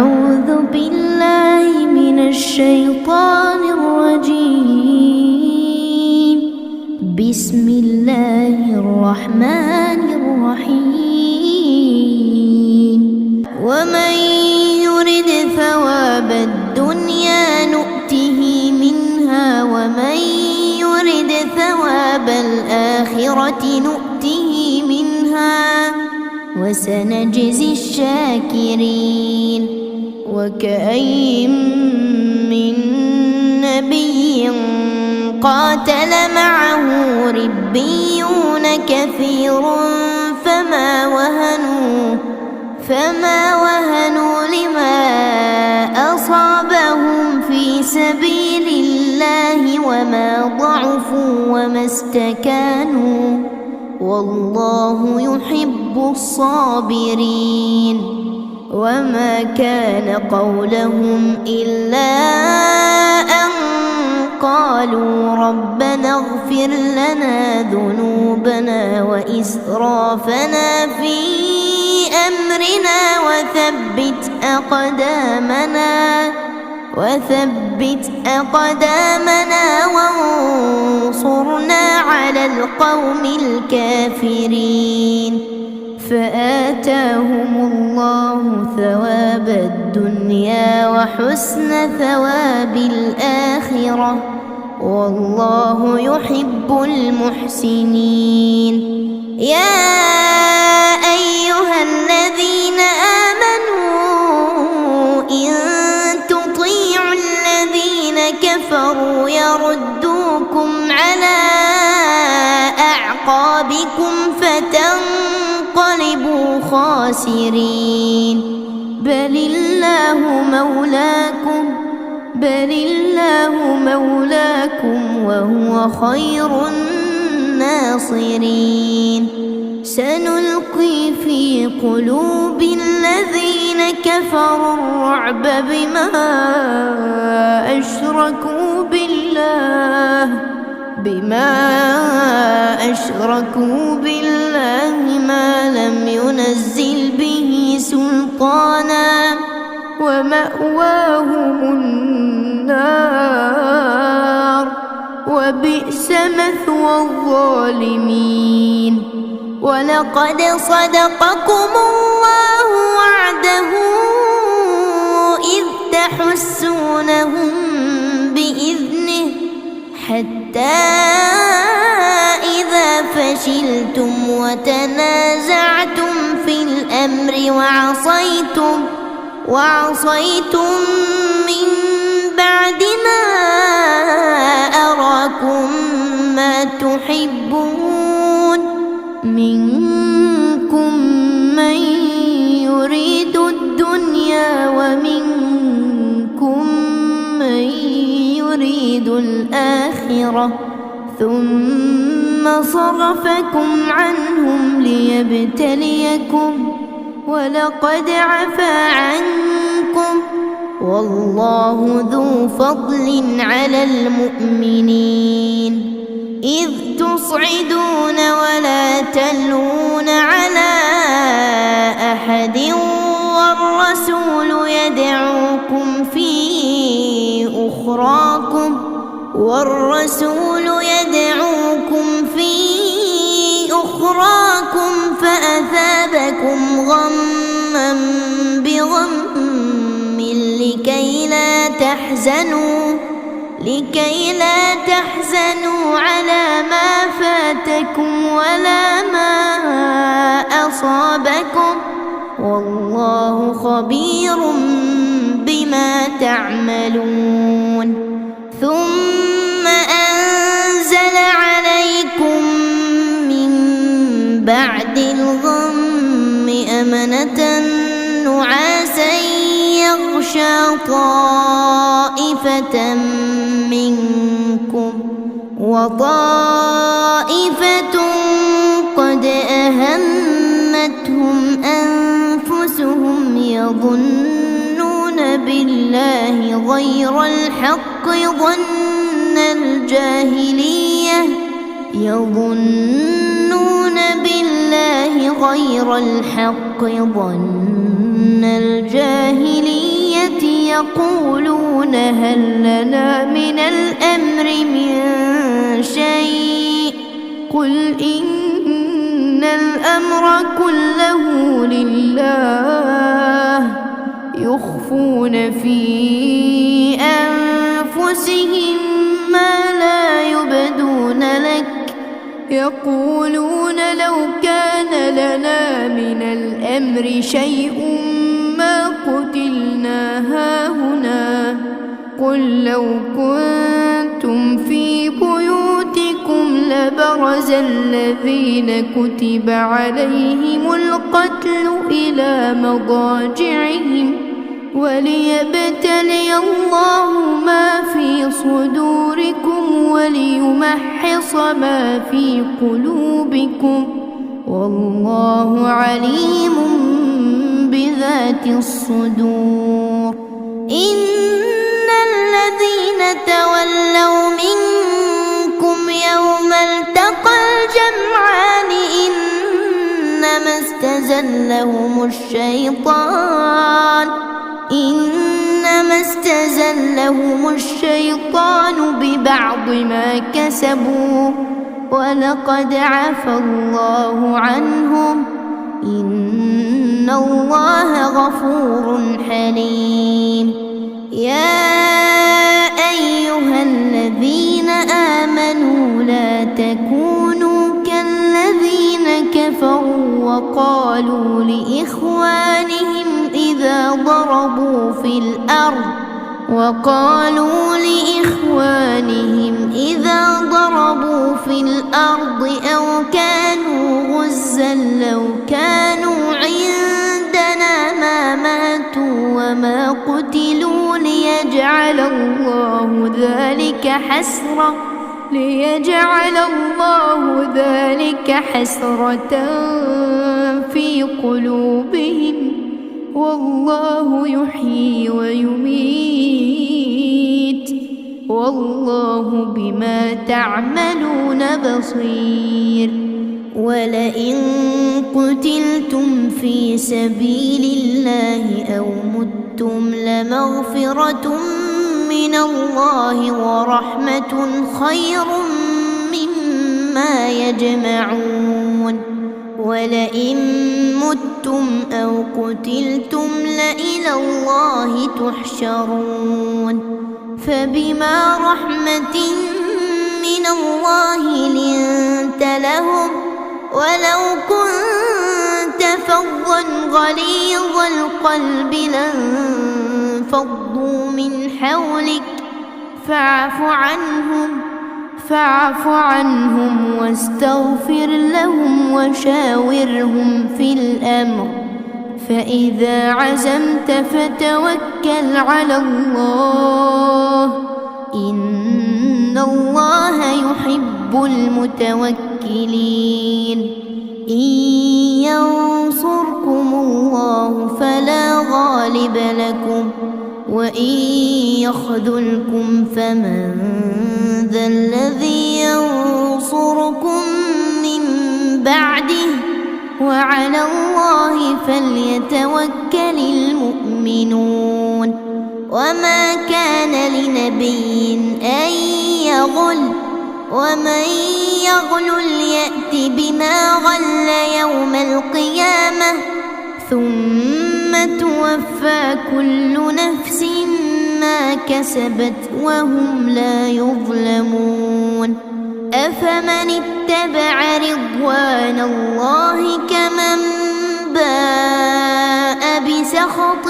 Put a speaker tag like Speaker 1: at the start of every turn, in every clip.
Speaker 1: أعوذ بالله من الشيطان الرجيم. بسم الله الرحمن الرحيم. ومن يرد ثواب الدنيا نؤته منها ومن يرد ثواب الآخرة نؤته منها وسنجزي الشاكرين. وكأين من نبي قاتل معه ربيون كثير فما وهنوا لما أصابهم في سبيل الله وما ضعفوا وما استكانوا والله يحب الصابرين. وما كان قولهم إلا أن قالوا ربنا اغفر لنا ذنوبنا وإسرافنا في أمرنا وثبت أقدامنا وانصرنا على القوم الكافرين. فآتاهم الله ثواب الدنيا وحسن ثواب الآخرة والله يحب المحسنين. يا أيها الذين آمنوا إن تطيعوا الذين كفروا يردوكم على أعقابكم فتنقلبوا خاسرين. بل الله مولاكم وهو خير الناصرين. سنلقي في قلوب الذين كفروا الرعب بما أشركوا بالله ما لم ينزل به سلطانا ومأواهم النار وبئس مثوى الظالمين. ولقد صدقكم الله وعده إذ تحسونهم بإذنه حتى إذا فشلتم وتنازعتم في الأمر وعصيتم من بعد ما أراكم ما تحبون منكم من يريد الدنيا ومنكم من يريد الآخرة ثم صرفكم عنهم ليبتليكم ولقد عفا عنكم والله ذو فضل على المؤمنين. إذ تصعدون ولا تلوون على أحد والرسول يدعوكم في أخراكم فأثابكم غما بغم لكي لا تحزنوا على ما فاتكم ولا ما أصابكم والله خبير بما تعملون. ثم أنزل عليكم من بعد الغم أمنة نعاسا يغشى طائفة منكم وطائفة قد أهمتهم أنفسهم يظنون بالله غير الحق ظن الجاهلية يقولون هل لنا من الأمر من شيء قل إن الأمر كله لله يخفون في أنفسهم ما لا يبدون لك يقولون لو كان لنا من الأمر شيء ما قتلنا هاهنا قل لو كنتم في بيوتكم لبرز الذين كتب عليهم القتل إلى مضاجعهم وليبتلي الله ما في صدوركم وليمحص ما في قلوبكم والله عليم بذات الصدور إن الذين تولوا منكم يوم التقى الجمعان إنما استزلهم الشيطان ببعض ما كسبوا ولقد عفى الله عنهم إن الله غفور حليم يا أيها الذين آمنوا لا تكونوا كالذين كفروا وقالوا لإخوانهم إذا ضربوا في الأرض أو كانوا غزا لو كانوا عندنا ما ماتوا وما قتلوا ليجعل الله ذلك حسرة في قلوبهم والله يحيي ويميت والله بما تعملون بصير ولئن قتلتم في سبيل الله أو متم لمغفرة من الله ورحمة خير مما يجمعون ولئن متم أو قتلتم لإلى الله تحشرون فبما رحمة من الله لنت لهم ولو كنت فظا غليظ القلب لانفضوا من حولك فاعف عنهم واستغفر لهم وشاورهم في الأمر فإذا عزمت فتوكل على الله إن الله يحب المتوكلين إن ينصركم الله فلا غالب لكم وإن يخذلكم فمن ذا الذي ينصركم من بعده وعلى الله فليتوكل المؤمنون وما كان لنبي أن يغل ومن يغل يأت بما غل يوم القيامة ثم توفى كل نفس ما كسبت وهم لا يظلمون أفمن اتبع رضوان الله كمن باء بسخط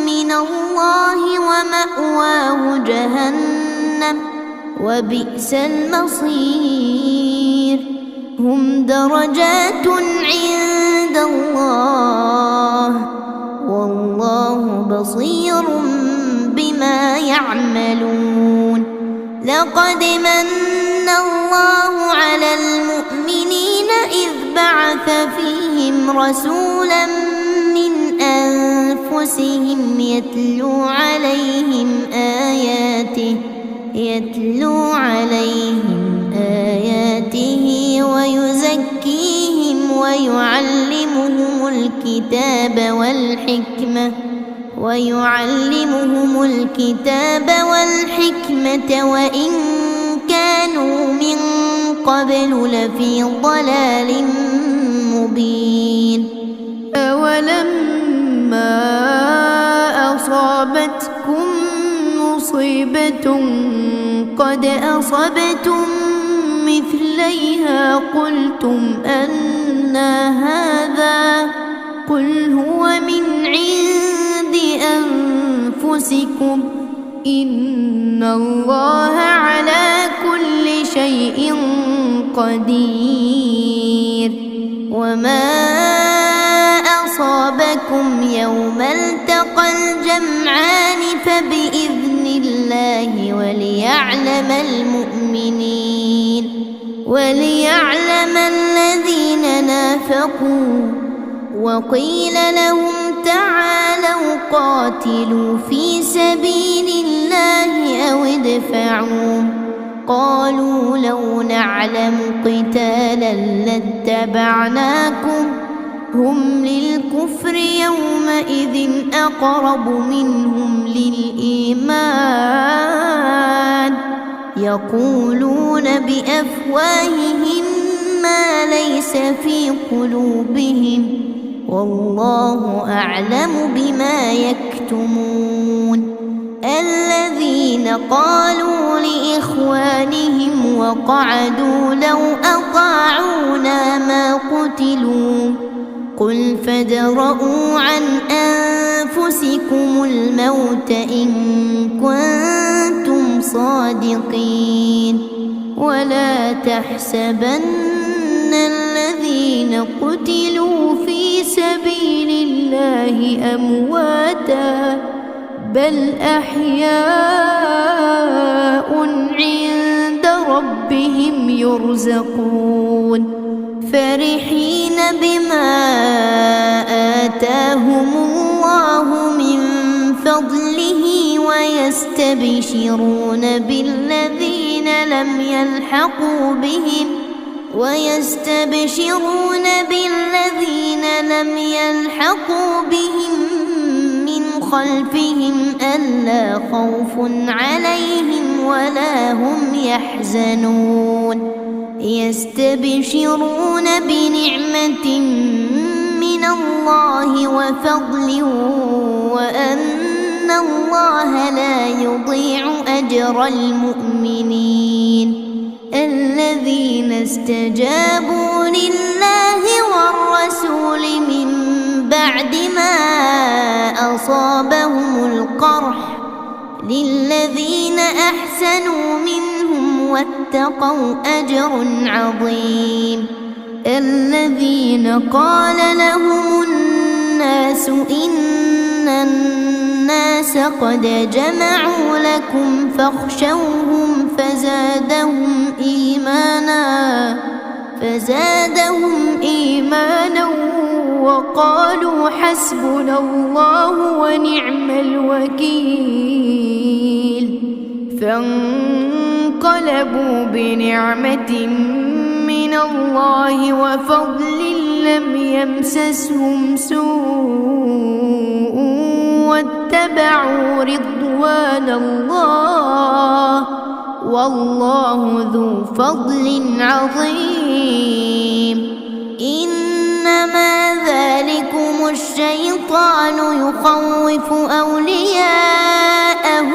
Speaker 1: من الله ومأواه جهنم وبئس المصير هم درجات عند الله والله بصير بما يعملون لقد من الله على المؤمنين إذ بعث فيهم رسولا من أنفسهم يتلو عليهم آياته ويزكيهم ويعلمهم الكتاب ويعلمهم الكتاب والحكمة وإن كانوا من قبل لفي ضلال مبين.
Speaker 2: أولما أصابتكم مصيبة قد أصبتم مثليها قلتم أنى هذا قل هو من عند أنفسكم إن الله على كل شيء قدير. وما أصابكم يوم التقى الجمعان فبإذن الله وليعلم الذين نافقوا وقيل لهم تعالوا قاتلوا في سبيل الله أو ادفعوا قالوا لو نعلم قتالا لاتبعناكم هم للكفر يومئذ أقرب منهم للإيمان يقولون بأفواههم ما ليس في قلوبهم والله أعلم بما يكتمون. الذين قالوا لإخوانهم وقعدوا لو أطاعونا ما قتلوا قل فادرءوا عن أنفسكم الموت إن كنتم صادقين ولا تحسبن الذين قتلوا في سبيل الله أمواتا بل أحياء عند ربهم يرزقون فرحين بما آتاهم الله من فضله ويستبشرون بالذين لم يلحقوا بهم من خلفهم ألا خوف عليهم ولا هم يحزنون يستبشرون بنعمة من الله وفضل وأن الله لا يضيع أجر المؤمنين. الذين استجابوا لله والرسول من بعد ما أصابهم القرح للذين أحسنوا منهم واتقوا أجر عظيم. الذين قال لهم الناس إن الناس قد جمعوا لكم فاخشوهم فزادهم إيمانا وقالوا حسبنا الله ونعم الوكيل فانقلبوا بنعمة من الله وفضل لم يمسسهم سوء واتبعوا رضوان الله والله ذو فضل عظيم. إنما ذلكم الشيطان يخوف أولياءه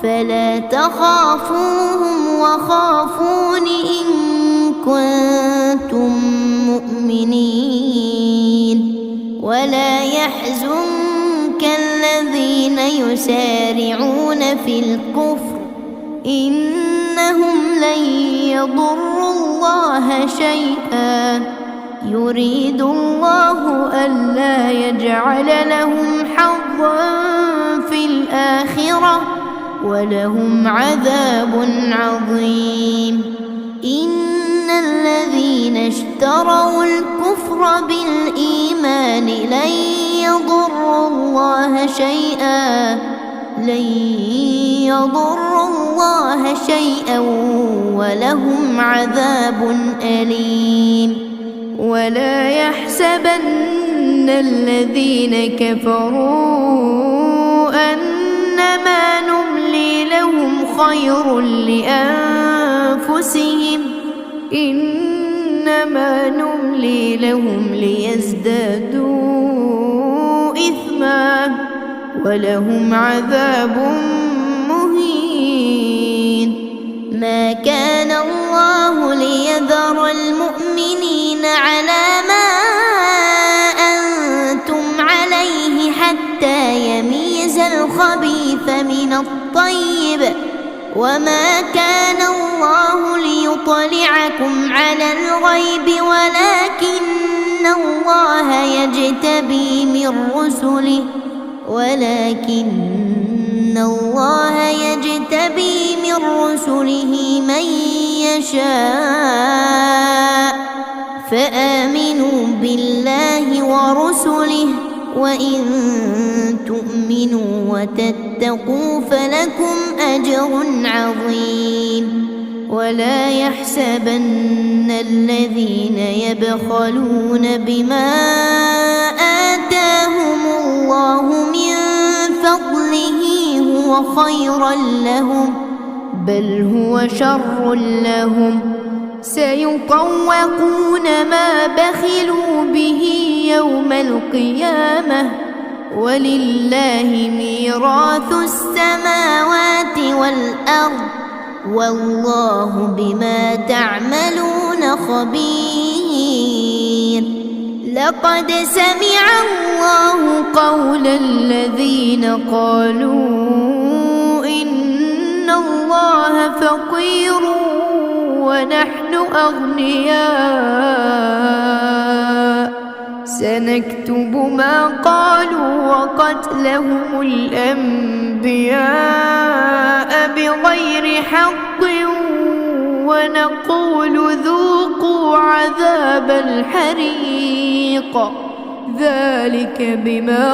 Speaker 2: فلا تخافوهم وخافون إن كنتم مؤمنين. ولا يحزنك الذين يسارعون في الكفر إنهم لن يضروا الله شيئا يريد الله ألا يجعل لهم حظا في الآخرة ولهم عذاب عظيم. إن الذين اشتروا الكفر بالإيمان لن يضروا الله شيئا ولهم عذاب أليم. ولا يحسبن الذين كفروا أنما نملي لهم خير لأنفسهم إنما نملي لهم ليزدادوا إثما ولهم عذاب مهين.
Speaker 1: ما كان الله ليذر المؤمنين على ما أنتم عليه حتى يميز الخبيث من الطيب وما كان الله ليطلعكم على الغيب ولكن الله يجتبي من رسله من يشاء فآمنوا بالله ورسله وإن تؤمنوا وتتقوا فلكم أجر عظيم. ولا يحسبن الذين يبخلون بما آتاهم الله من فضله هو خيرا لهم بل هو شر لهم سيطوقون ما بخلوا به يوم القيامة ولله ميراث السماوات والأرض والله بما تعملون خبير. لقد سمع الله قول الذين قالوا إن الله فقير ونحن أغنياء سنكتب ما قالوا وقتلهم الأنبياء بغير حق ونقول ذوقوا عذاب الحريق ذلك بما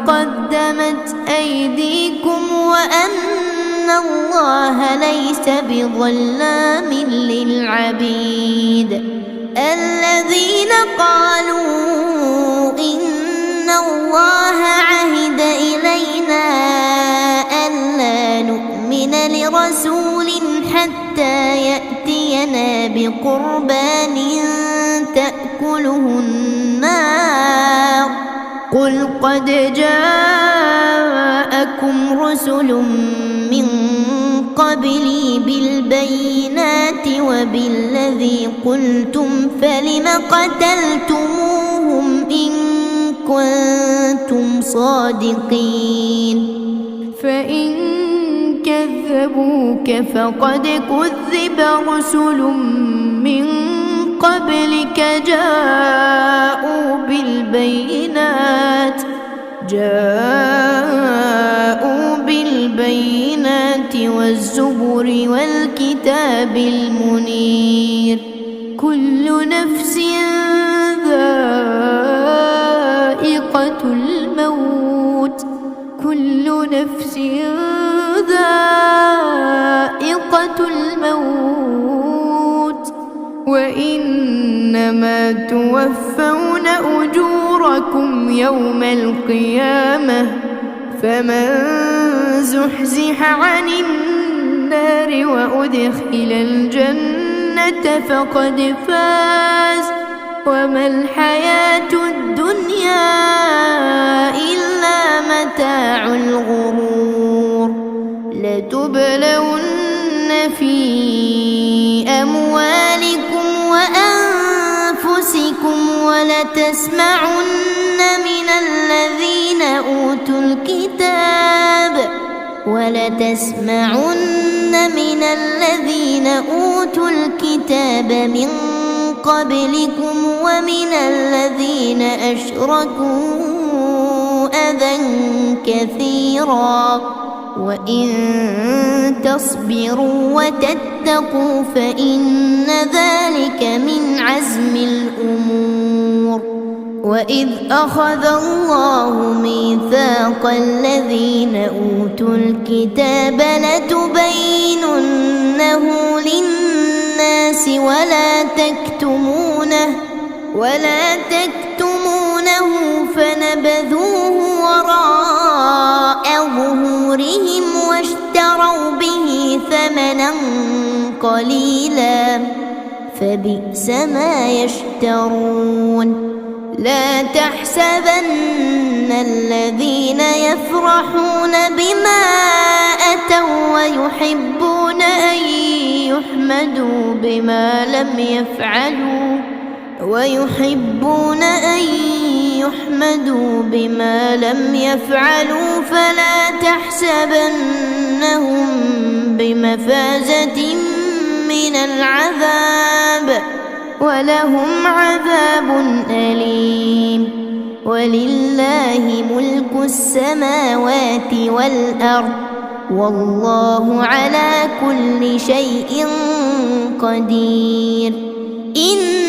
Speaker 1: قدمت أيديكم وأن الله ليس بظلام للعبيد. الذين قالوا إن الله عهد إلينا ألا نؤمن لرسول حتى يأتينا بقربان تأكله النار قل قد جاءكم رسل من قبلي بالبينات وبالذي قلتم فلم قتلتموهم إن كنتم صادقين. فإن كذبوك فقد كذب رسل من قبلك جاءوا بالبينات والزبر والكتاب المنير. كل نفس ذائقة الموت وإنما توفون أجوركم يوم القيامة فمن زحزح عن النار وأدخل الجنة فقد فاز وما الحياة الدنيا إلا متاع الغرور. لتبلون في أموالكم وأنفسكم ولتسمعن من الذين أوتوا الكتاب من قبلكم ومن الذين أشركوا أذى كثيرا وإن تصبروا وتتقوا فإن ذلك من عزم الأمور. وإذ أخذ الله ميثاق الذين أوتوا الكتاب لتبيننه للناس الناس ولا تكتمونه فنبذوه وراء ظهورهم واشتروا به ثمنا قليلا فبئس ما يشترون لا تحسبن الذين يفرحون بما أتوا ويحبون أن يحمدوا بما لم يفعلوا فلا تحسبنهم بمفازة من العذاب ولهم عذاب أليم ولله ملك السماوات والأرض والله على كل شيء قدير إن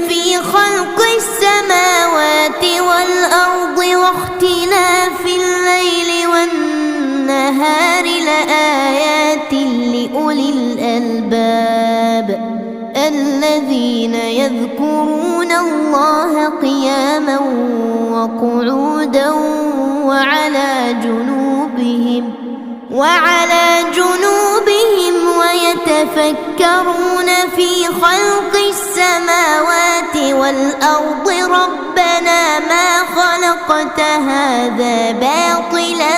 Speaker 1: في خلق السماوات والأرض واختلاف الليل والنهار لآيات لأولي الألباب الذين يذكرون الله قياما وقعودا وعلى جنوبهم ويتفكرون في خلق السماوات والأرض ربنا ما خلقت هذا باطلا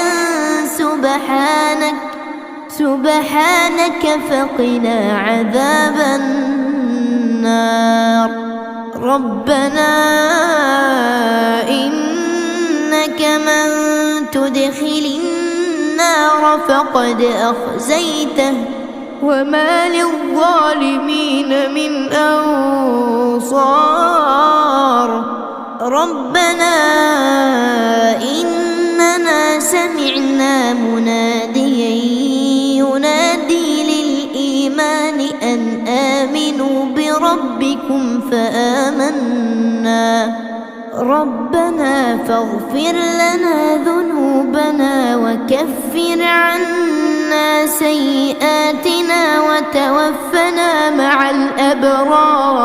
Speaker 1: سبحانك فقنا عذاب النار ربنا إنك من تدخل النار فقد أخزيته وما للظالمين من أنصار ربنا إننا سمعنا مناديا ينادي للإيمان أن آمنوا بربكم فآمنا ربنا فاغفر لنا ذنوبنا وكفر عنا سيئاتنا وتوفنا مع الأبرار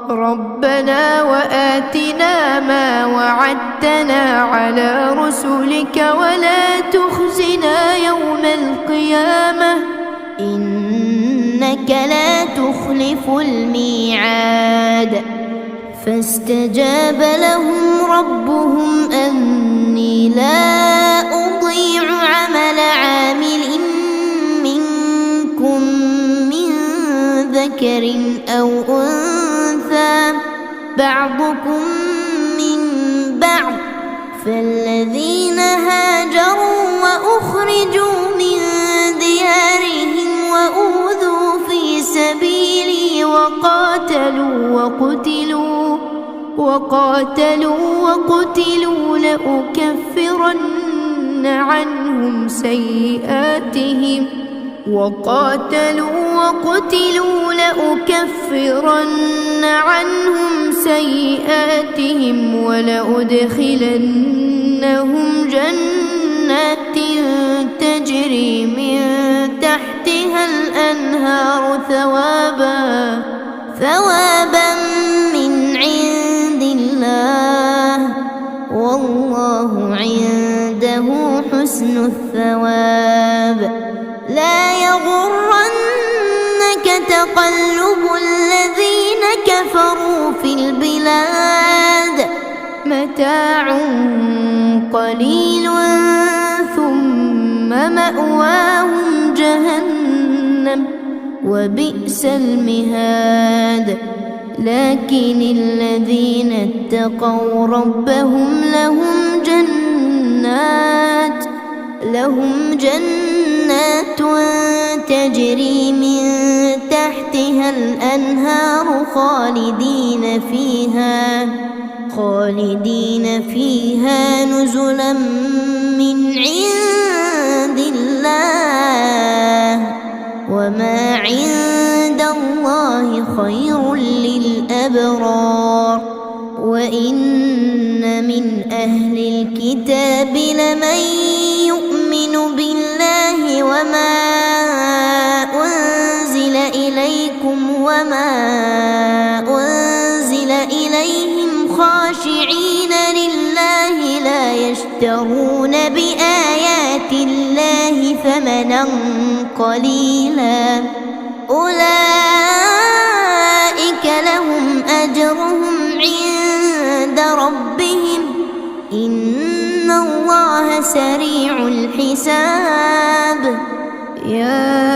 Speaker 1: ربنا وآتنا ما وعدتنا على رسلك ولا تخزنا يوم القيامة إنك لا تخلف الميعاد فاستجاب لهم ربهم أني لا أضيع عمل عامل منكم من ذكر أو أنثى بعضكم من بعض فالذين هاجروا وأخرجوا من ديارهم وأوذوا في سبيلي وقاتلوا لأكفرن عنهم سيئاتهم ولأدخلنهم جنات تجري من تحتها الأنهار ثوابا من عند الله والله عنده حسن الثواب لا يغرنك تقلب الذين كفروا في البلاد متاع قليل ثم مأواهم جهنم وبئس المهاد لكن الذين اتقوا ربهم لهم جنات تجري من تحتها الأنهار خالدين فيها نزلا من عند الله وما عند الله خير للأبرار وإن من أهل الكتاب لمن يؤمن بالله وما أنزل وما أنزل إليهم خاشعين لله لا يشترون بآيات الله ثمنا قليلا أولئك لهم أجرهم عند ربهم إن الله سريع الحساب
Speaker 2: يا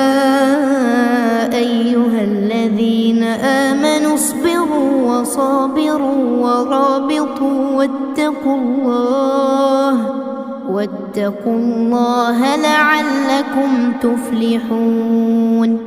Speaker 2: أيها الذين آمنوا اصبروا وصابروا ورابطوا واتقوا الله لعلكم تفلحون